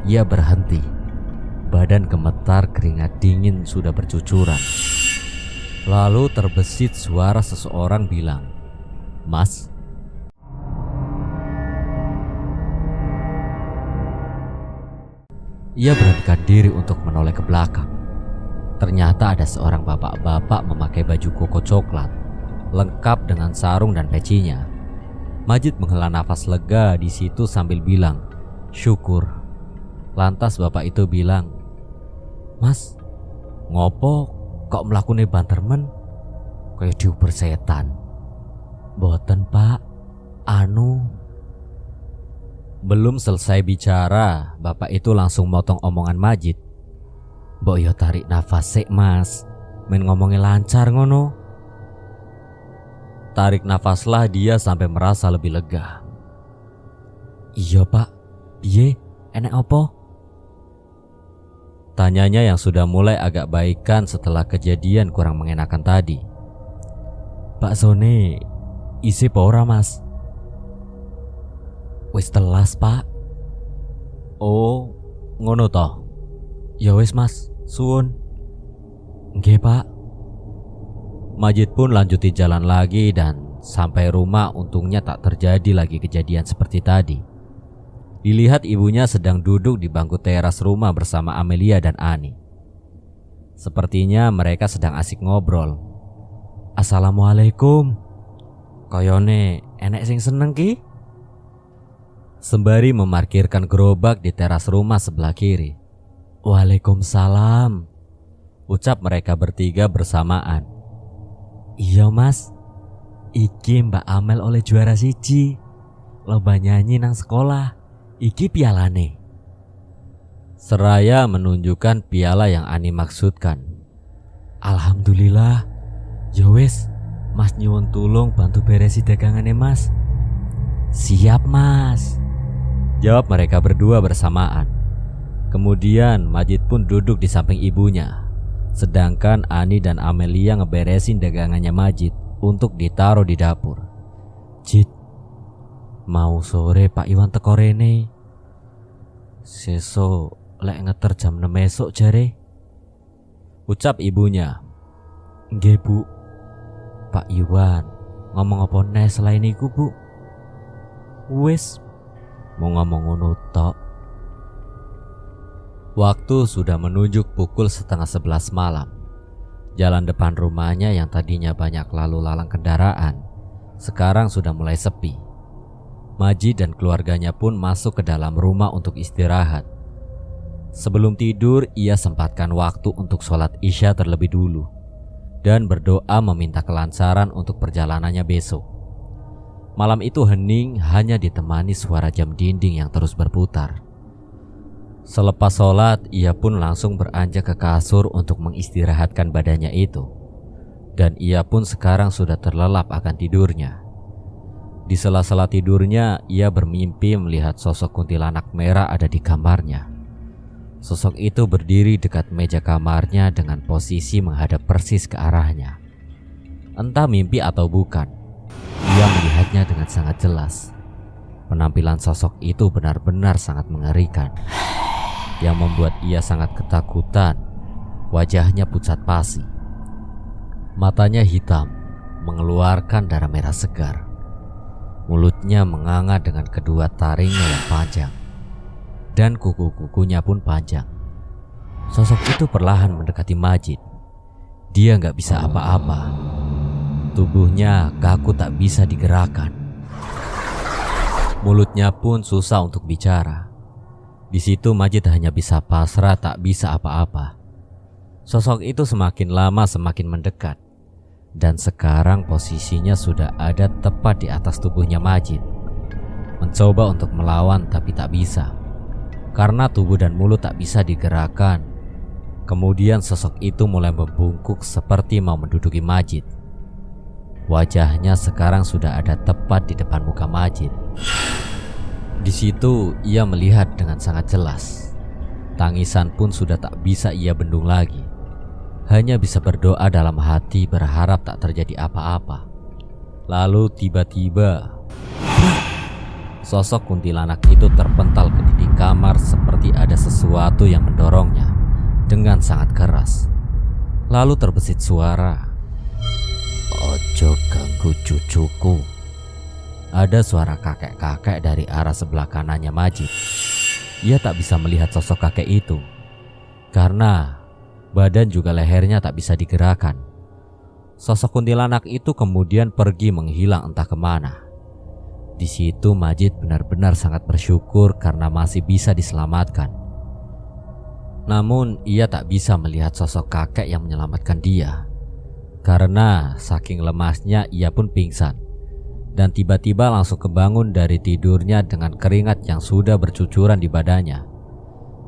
ia berhenti. Badan gemetar, keringat dingin sudah bercucuran. Lalu terbesit suara seseorang bilang, "Mas." Ia beranikan diri untuk menoleh ke belakang. Ternyata ada seorang bapak-bapak memakai baju koko coklat, lengkap dengan sarung dan pecinya. Majid menghela nafas lega di situ sambil bilang, "Syukur." Lantas bapak itu bilang, "Mas, ngopo kok mlakune bantermen? Kayak diuber setan." "Boten pak, Belum selesai bicara, bapak itu langsung motong omongan Majid. "Mbok yo tarik nafas sik mas, men ngomongnya lancar ngono." Tarik nafaslah dia sampai merasa lebih lega. "Iya pak, piye, enek opo?" Tanyanya yang sudah mulai agak baikan setelah kejadian kurang mengenakan tadi. "Pak Sone, isi apa ora mas?" "Wis telas pak." "Oh, ngono toh. Ya wis mas, suwun." "Nggih pak." Majid pun lanjuti jalan lagi dan sampai rumah untungnya tak terjadi lagi kejadian seperti tadi. Dilihat ibunya sedang duduk di bangku teras rumah bersama Amelia dan Ani. Sepertinya mereka sedang asik ngobrol. "Assalamualaikum. Koyone enek sing seneng ki?" Sembari memarkirkan gerobak di teras rumah sebelah kiri. "Waalaikumsalam," ucap mereka bertiga bersamaan. "Iya mas, iki Mbak Amel oleh juara siji, lomba nyanyi nang sekolah, iki pialane." Seraya menunjukkan piala yang Ani maksudkan. "Alhamdulillah. Ya wis, mas nyuwun tulung bantu beresi dagangane mas." "Siap mas," jawab mereka berdua bersamaan. Kemudian Majid pun duduk di samping ibunya, sedangkan Ani dan Amelia ngeberesin dagangannya Majid untuk ditaruh di dapur. "Jid, mau sore Pak Iwan teko rene. Sesuk lek ngeter jam 6 esok jare," ucap ibunya. "Nggih bu. Pak Iwan ngomong apa neh selain iku bu?" "Wis, mau ngomong ngono tok." Waktu sudah menunjuk pukul 10:30 malam. Jalan depan rumahnya yang tadinya banyak lalu lalang kendaraan, sekarang sudah mulai sepi. Majid dan keluarganya pun masuk ke dalam rumah untuk istirahat. Sebelum tidur, ia sempatkan waktu untuk sholat Isya terlebih dulu dan berdoa meminta kelancaran untuk perjalanannya besok. Malam itu hening, hanya ditemani suara jam dinding yang terus berputar. Selepas sholat, ia pun langsung beranjak ke kasur untuk mengistirahatkan badannya itu. Dan ia pun sekarang sudah terlelap akan tidurnya. Di sela-sela tidurnya, ia bermimpi melihat sosok kuntilanak merah ada di kamarnya. Sosok itu berdiri dekat meja kamarnya dengan posisi menghadap persis ke arahnya. Entah mimpi atau bukan, ia melihatnya dengan sangat jelas. Penampilan sosok itu benar-benar sangat mengerikan, yang membuat ia sangat ketakutan. Wajahnya pucat pasi, matanya hitam, mengeluarkan darah merah segar. Mulutnya menganga dengan kedua taringnya yang panjang, dan kuku-kukunya pun panjang. Sosok itu perlahan mendekati Majid. Dia gak bisa apa-apa. Tubuhnya kaku tak bisa digerakkan. Mulutnya pun susah untuk bicara. Di situ Majid hanya bisa pasrah, tak bisa apa-apa. Sosok itu semakin lama semakin mendekat, dan sekarang posisinya sudah ada tepat di atas tubuhnya Majid. Mencoba untuk melawan tapi tak bisa, karena tubuh dan mulut tak bisa digerakkan. Kemudian sosok itu mulai membungkuk seperti mau menduduki Majid. Wajahnya sekarang sudah ada tepat di depan muka Majid. Di situ ia melihat dengan sangat jelas. Tangisan pun sudah tak bisa ia bendung lagi. Hanya bisa berdoa dalam hati berharap tak terjadi apa-apa. Lalu tiba-tiba sosok kuntilanak itu terpental ke dinding kamar seperti ada sesuatu yang mendorongnya dengan sangat keras. Lalu terbesit suara, "Ojo ganggu cucuku." Ada suara kakek-kakek dari arah sebelah kanannya Majid. Ia tak bisa melihat sosok kakek itu karena badan juga lehernya tak bisa digerakkan. Sosok kuntilanak itu kemudian pergi menghilang entah kemana. Di situ Majid benar-benar sangat bersyukur karena masih bisa diselamatkan. Namun ia tak bisa melihat sosok kakek yang menyelamatkan dia karena saking lemasnya ia pun pingsan dan tiba-tiba langsung kebangun dari tidurnya dengan keringat yang sudah bercucuran di badannya.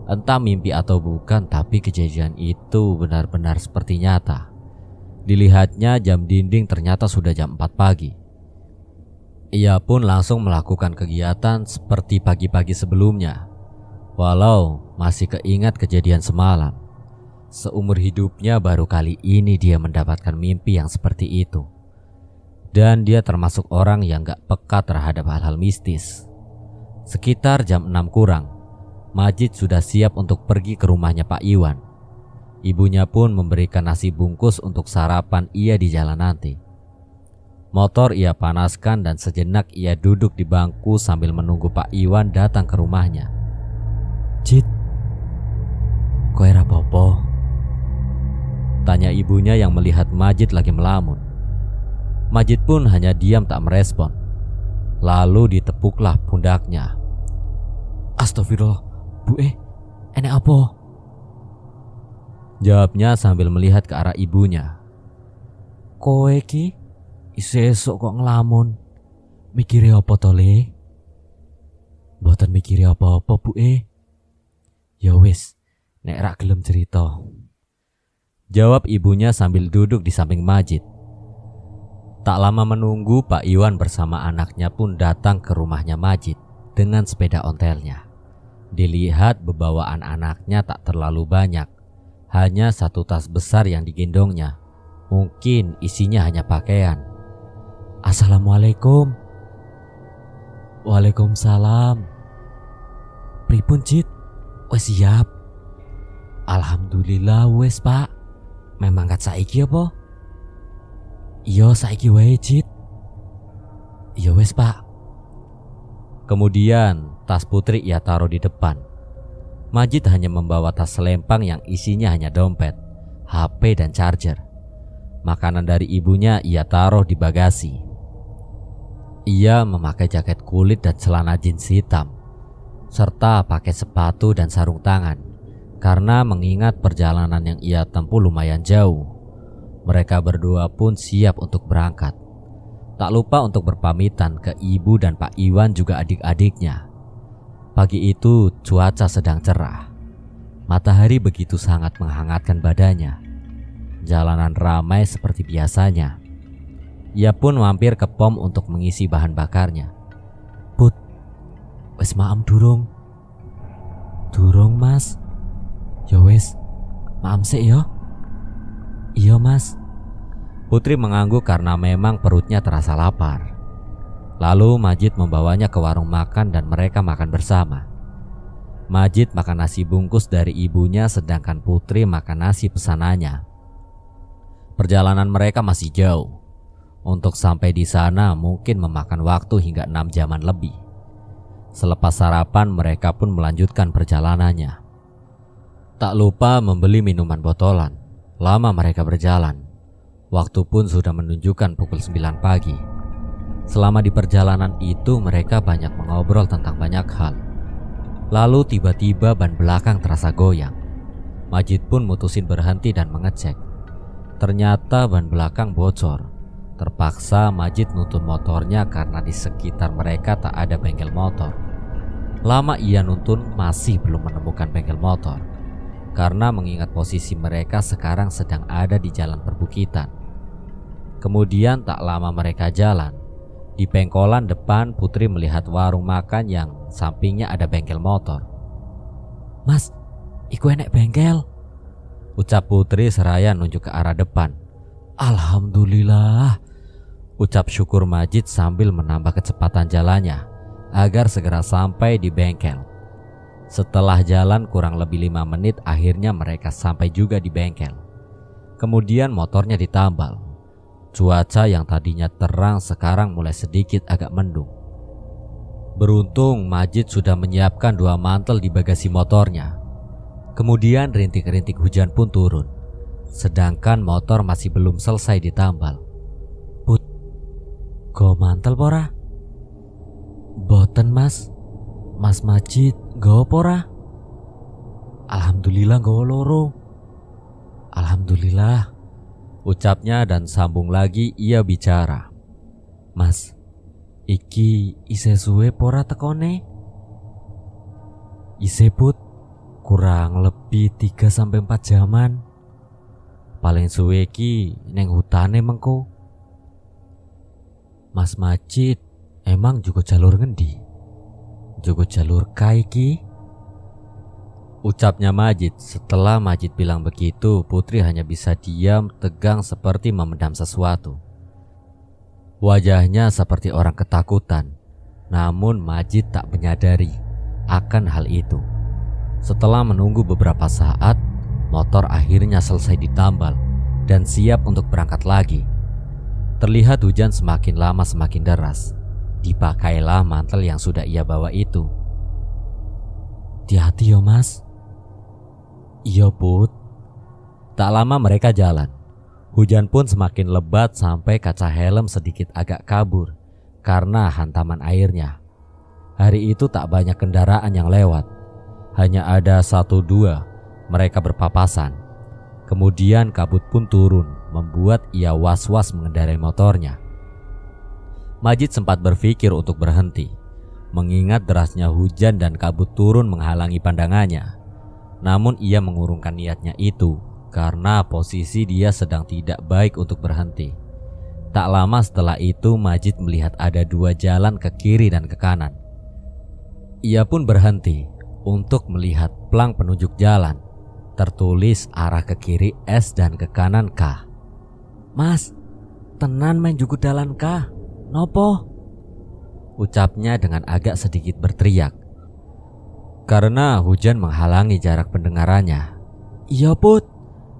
Entah mimpi atau bukan, tapi kejadian itu benar-benar seperti nyata. Dilihatnya jam dinding ternyata sudah jam 4 pagi. Ia pun langsung melakukan kegiatan seperti pagi-pagi sebelumnya. Walau masih keingat kejadian semalam, seumur hidupnya baru kali ini dia mendapatkan mimpi yang seperti itu. Dan dia termasuk orang yang gak peka terhadap hal-hal mistis. Sekitar jam 6 kurang, Majid sudah siap untuk pergi ke rumahnya Pak Iwan. Ibunya pun memberikan nasi bungkus untuk sarapan ia di jalan nanti. Motor ia panaskan dan sejenak ia duduk di bangku sambil menunggu Pak Iwan datang ke rumahnya. "Jid, kowe ra apa-apa?" tanya ibunya yang melihat Majid lagi melamun. Majid pun hanya diam tak merespon. Lalu ditepuklah pundaknya. "Astagfirullah, Bu, enek apa?" jawabnya sambil melihat ke arah ibunya. "Kowe ki isuk kok ngelamun. Mikire apa to, Le?" "Mboten mikire apa-apa, Bu. Ya wis, nek rak gelem cerita," jawab ibunya sambil duduk di samping Majid. Tak lama menunggu, Pak Iwan bersama anaknya pun datang ke rumahnya Majid dengan sepeda ontelnya. Dilihat bebawaan anaknya tak terlalu banyak, hanya satu tas besar yang digendongnya. Mungkin isinya hanya pakaian. "Assalamualaikum." "Waalaikumsalam. Pripun, Jid? Wes siap?" "Alhamdulillah wes, Pak. Memang kat saiki apa?" "Iya saiki wae, Jid." "Iya wes, Pak." Kemudian tas Putri ia taruh di depan. Majid hanya membawa tas selempang yang isinya hanya dompet, HP dan charger. Makanan dari ibunya ia taruh di bagasi. Ia memakai jaket kulit dan celana jeans hitam, serta pakai sepatu dan sarung tangan karena mengingat perjalanan yang ia tempuh lumayan jauh. Mereka berdua pun siap untuk berangkat. Tak lupa untuk berpamitan ke ibu dan Pak Iwan juga adik-adiknya. Pagi itu cuaca sedang cerah. Matahari begitu sangat menghangatkan badannya. Jalanan ramai seperti biasanya. Ia pun mampir ke pom untuk mengisi bahan bakarnya. "Put, wes maem durung?" "Durung, Mas." "Ya wes, maem sik ya." "Iya, Mas." Putri mengangguk karena memang perutnya terasa lapar. Lalu Majid membawanya ke warung makan dan mereka makan bersama. Majid makan nasi bungkus dari ibunya sedangkan Putri makan nasi pesanannya. Perjalanan mereka masih jauh. Untuk sampai di sana mungkin memakan waktu hingga 6 jaman lebih. Selepas sarapan mereka pun melanjutkan perjalanannya. Tak lupa membeli minuman botolan. Lama mereka berjalan. Waktu pun sudah menunjukkan pukul 9 pagi. Selama di perjalanan itu mereka banyak mengobrol tentang banyak hal. Lalu tiba-tiba ban belakang terasa goyang. Majid pun mutusin berhenti dan mengecek. Ternyata ban belakang bocor. Terpaksa Majid nuntun motornya karena di sekitar mereka tak ada bengkel motor. Lama ia nuntun masih belum menemukan bengkel motor. Karena mengingat posisi mereka sekarang sedang ada di jalan perbukitan. Kemudian tak lama mereka jalan. Di pengkolan depan Putri melihat warung makan yang sampingnya ada bengkel motor. "Mas, iku enek bengkel," ucap Putri seraya nunjuk ke arah depan. "Alhamdulillah," ucap syukur Majid sambil menambah kecepatan jalannya agar segera sampai di bengkel. Setelah jalan kurang lebih 5 menit, akhirnya mereka sampai juga di bengkel. Kemudian motornya ditambal. Cuaca yang tadinya terang sekarang mulai sedikit agak mendung. Beruntung Majid sudah menyiapkan 2 mantel di bagasi motornya. Kemudian rintik-rintik hujan pun turun, sedangkan motor masih belum selesai ditambal. Put, go mantel pora? Boten mas Majid go pora? Alhamdulillah go loro. Alhamdulillah, ucapnya dan sambung lagi ia bicara. Mas, iki ise suwe pora tekone? Ise put, kurang lebih 3-4 jaman. Paling suwe ki neng hutane mengko. Mas Majid, emang juga jalur ngendi? Juga jalur kaiki? Ucapnya Majid. Setelah Majid bilang begitu, Putri hanya bisa diam tegang seperti memendam sesuatu. Wajahnya seperti orang ketakutan. Namun Majid tak menyadari akan hal itu. Setelah menunggu beberapa saat, motor akhirnya selesai ditambal dan siap untuk berangkat lagi. Terlihat hujan semakin lama semakin deras. Dipakailah mantel yang sudah ia bawa itu. Hati-hati yo mas. Iya put. Tak lama mereka jalan. Hujan pun semakin lebat sampai kaca helm sedikit agak kabur karena hantaman airnya. Hari itu tak banyak kendaraan yang lewat. Hanya ada 1-2 mereka berpapasan. Kemudian kabut pun turun, membuat ia was-was mengendarai motornya. Majid sempat berpikir untuk berhenti, mengingat derasnya hujan dan kabut turun menghalangi pandangannya. Namun ia mengurungkan niatnya itu karena posisi dia sedang tidak baik untuk berhenti. Tak lama setelah itu Majid melihat ada 2 jalan ke kiri dan ke kanan. Ia pun berhenti untuk melihat plang penunjuk jalan. Tertulis arah ke kiri S dan ke kanan K. Mas, tenan main juku dalan K? Nopo? Ucapnya dengan agak sedikit berteriak karena hujan menghalangi jarak pendengarannya. Iya put,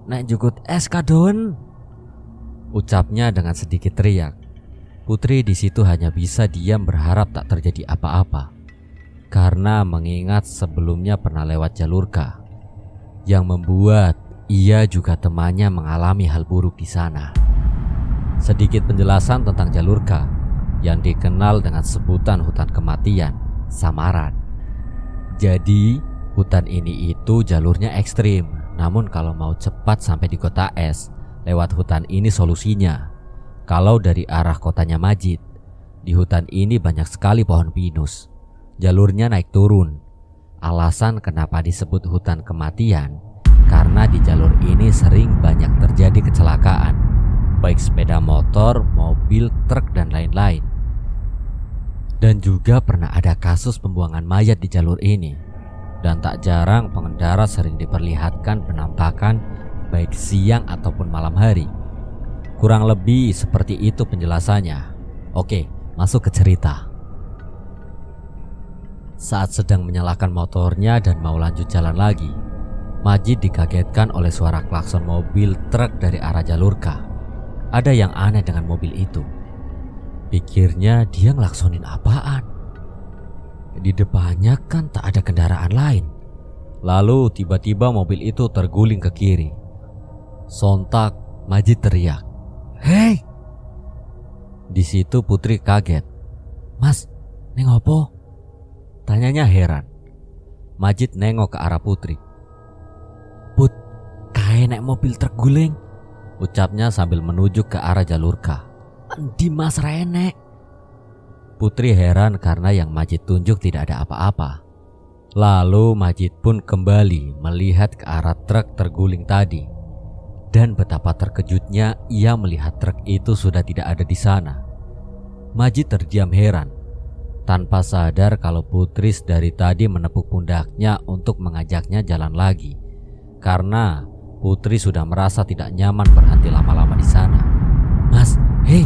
naik jukut es kadon. Ucapnya dengan sedikit teriak. Putri di situ hanya bisa diam berharap tak terjadi apa-apa, karena mengingat sebelumnya pernah lewat jalur K, yang membuat ia juga temannya mengalami hal buruk di sana. Sedikit penjelasan tentang jalur K yang dikenal dengan sebutan hutan kematian, Samaran. Jadi hutan ini itu jalurnya ekstrim. Namun kalau mau cepat sampai di kota es, lewat hutan ini solusinya. Kalau dari arah kotanya Majid, di hutan ini banyak sekali pohon pinus. Jalurnya naik turun. Alasan kenapa disebut hutan kematian, karena di jalur ini sering banyak terjadi kecelakaan, baik sepeda motor, mobil, truk, dan lain-lain. Dan juga pernah ada kasus pembuangan mayat di jalur ini. Dan tak jarang pengendara sering diperlihatkan penampakan baik siang ataupun malam hari. Kurang lebih seperti itu penjelasannya. Oke, masuk ke cerita. Saat sedang menyalakan motornya dan mau lanjut jalan lagi, Majid dikagetkan oleh suara klakson mobil truk dari arah jalur K. Ada yang aneh dengan mobil itu. Pikirnya dia ngelaksonin apaan. Di depannya kan tak ada kendaraan lain. Lalu tiba-tiba mobil itu terguling ke kiri. Sontak Majid teriak, "Hei!" Di situ Putri kaget. "Mas, neng opo?" Tanyanya heran. Majid nengok ke arah Putri. "Put, kae nek mobil terguling," ucapnya sambil menuju ke arah jalur K. "Endi mas renek?" Putri heran karena yang Majid tunjuk tidak ada apa-apa. Lalu Majid pun kembali melihat ke arah truk terguling tadi. Dan betapa terkejutnya ia melihat truk itu sudah tidak ada di sana. Majid terdiam heran, tanpa sadar kalau Putri dari tadi menepuk pundaknya untuk mengajaknya jalan lagi. Karena Putri sudah merasa tidak nyaman berhenti lama-lama di sana. "Mas, hei,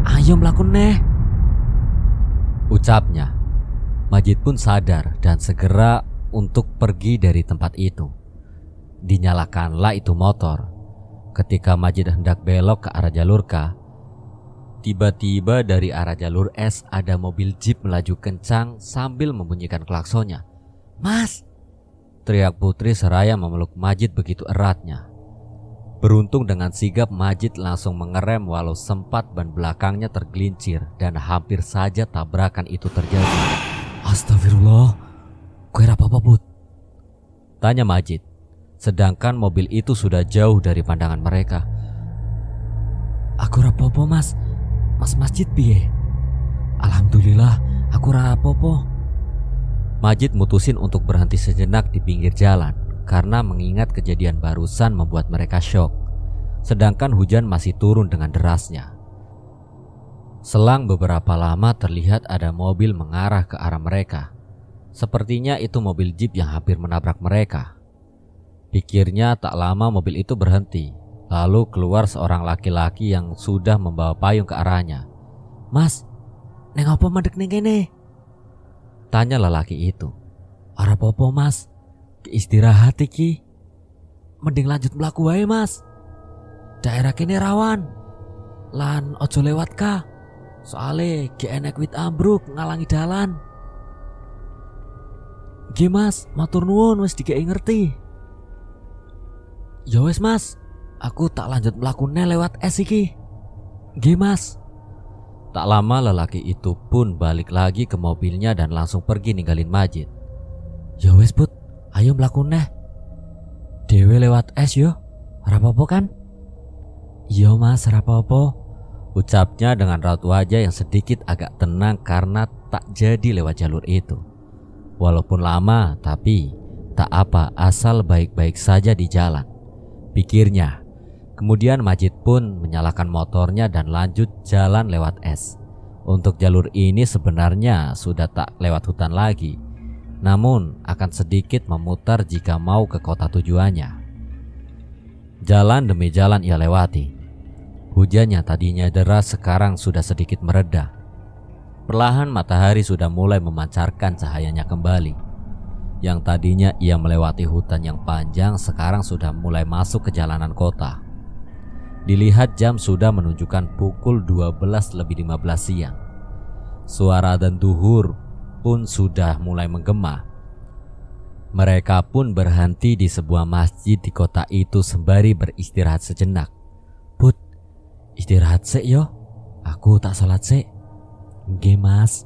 ayo melakukan neh," ucapnya. Majid pun sadar dan segera untuk pergi dari tempat itu. Dinyalakanlah itu motor. Ketika Majid hendak belok ke arah jalur K, tiba-tiba dari arah jalur S ada mobil jeep melaju kencang sambil membunyikan klaksonnya. "Mas!" teriak Putri seraya memeluk Majid begitu eratnya. Beruntung dengan sigap Majid langsung mengerem walau sempat ban belakangnya tergelincir dan hampir saja tabrakan itu terjadi. "Astagfirullah, kowe ra apa-apa, Put?" tanya Majid, sedangkan mobil itu sudah jauh dari pandangan mereka. "Aku ra apa-apa, Mas. Mas Majid piye?" "Alhamdulillah, aku ra apa-apa." Majid mutusin untuk berhenti sejenak di pinggir jalan karena mengingat kejadian barusan membuat mereka syok, sedangkan hujan masih turun dengan derasnya. Selang beberapa lama terlihat ada mobil mengarah ke arah mereka. Sepertinya itu mobil jeep yang hampir menabrak mereka. Pikirnya tak lama mobil itu berhenti, lalu keluar seorang laki-laki yang sudah membawa payung ke arahnya. "Mas, neng apa mandek neng kene?" tanya lelaki itu. "Ora apa-apa, Mas. Istirahat iki. Mending lanjut mlaku wae, Mas. Daerah kene rawan. Lan ojo lewat ka. Soale ge enek wit ambruk ngalangi dalan." "Nggih, Mas, matur nuwun wis dikei ngerti." "Ya wis, Mas. Aku tak lanjut mlakune lewat es iki." "Nggih, Mas." Tak lama lelaki itu pun balik lagi ke mobilnya dan langsung pergi ninggalin Majid. "Ya wis, Put. Ayo mlaku neh. Dewe lewat es yo. Ora apa-apa kan?" "Iya, Mas, ora apa-apa," ucapnya dengan raut wajah yang sedikit agak tenang karena tak jadi lewat jalur itu. Walaupun lama, tapi tak apa asal baik-baik saja di jalan, pikirnya. Kemudian Majid pun menyalakan motornya dan lanjut jalan lewat es. Untuk jalur ini sebenarnya sudah tak lewat hutan lagi, namun akan sedikit memutar jika mau ke kota tujuannya. Jalan demi jalan ia lewati. Hujan yang tadinya deras sekarang sudah sedikit mereda. Perlahan matahari sudah mulai memancarkan cahayanya kembali. Yang tadinya ia melewati hutan yang panjang sekarang sudah mulai masuk ke jalanan kota. Dilihat jam sudah menunjukkan pukul 12:15 siang. Suara adzan duhur pun sudah mulai menggema. Mereka pun berhenti di sebuah masjid di kota itu sembari beristirahat sejenak. "Put, istirahat sik yo. Aku tak salat sik." "Nggih, Mas."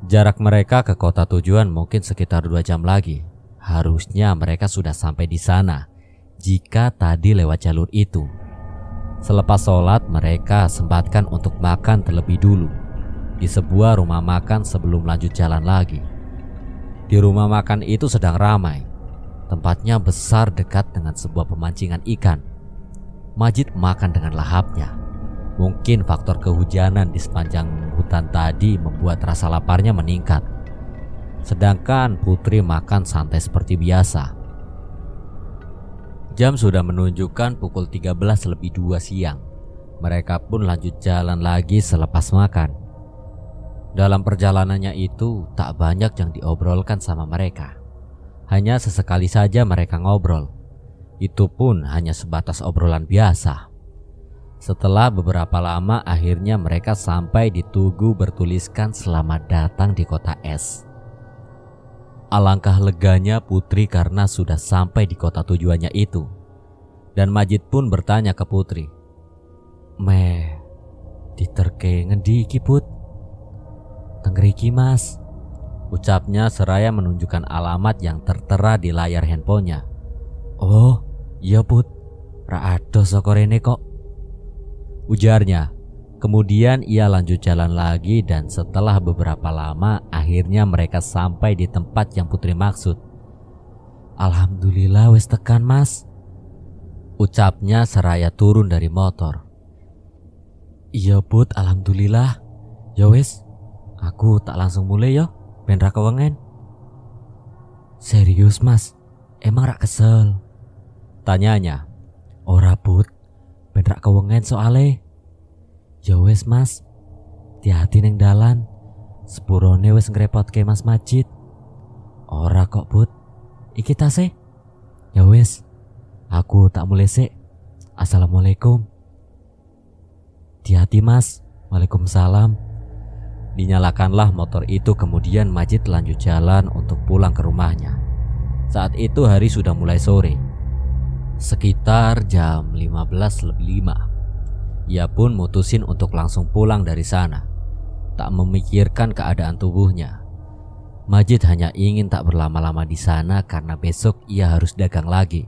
Jarak mereka ke kota tujuan mungkin sekitar 2 jam lagi. Harusnya mereka sudah sampai di sana jika tadi lewat jalur itu. Selepas sholat mereka sempatkan untuk makan terlebih dulu di sebuah rumah makan sebelum lanjut jalan lagi. Di rumah makan itu sedang ramai. Tempatnya besar dekat dengan sebuah pemancingan ikan. Majid makan dengan lahapnya. Mungkin faktor kehujanan di sepanjang hutan tadi membuat rasa laparnya meningkat. Sedangkan Putri makan santai seperti biasa. Jam sudah menunjukkan pukul 13:02 siang. Mereka pun lanjut jalan lagi selepas makan. Dalam perjalanannya itu tak banyak yang diobrolkan sama mereka. Hanya sesekali saja mereka ngobrol. Itu pun hanya sebatas obrolan biasa. Setelah beberapa lama akhirnya mereka sampai di tugu bertuliskan "Selamat datang di kota es". Alangkah leganya Putri karena sudah sampai di kota tujuannya itu. Dan Majid pun bertanya ke Putri, "Meh, diterke ngendi iki, Put?" "Teng mriki, Mas," ucapnya seraya menunjukkan alamat yang tertera di layar handphonenya. "Oh, iya, Put. Ra ado saka rene kok," ujarnya. Kemudian ia lanjut jalan lagi dan setelah beberapa lama akhirnya mereka sampai di tempat yang Putri maksud. "Alhamdulillah wis tekan, Mas," ucapnya seraya turun dari motor. "Iya, Put, alhamdulillah. Ya wis, aku tak langsung mulai yo, ben ra kewengen." "Serius, Mas? Emang rak kesel?" tanyanya. "Ora, Put, ben rak kewengen soale." "Ya wis, Mas. Hati-hati neng dalan. Sepurone wis ngrepotke Mas Majid." Ora kok Bud, iki tase. Ya wes, aku tak mulai sik. Assalamualaikum. Hati-hati Mas. Waalaikumsalam. Dinyalakanlah motor itu, kemudian Majid lanjut jalan untuk pulang ke rumahnya. Saat itu hari sudah mulai sore, sekitar jam 15:05. Ia pun mutusin untuk langsung pulang dari sana, tak memikirkan keadaan tubuhnya. Majid hanya ingin tak berlama-lama di sana karena besok ia harus dagang lagi.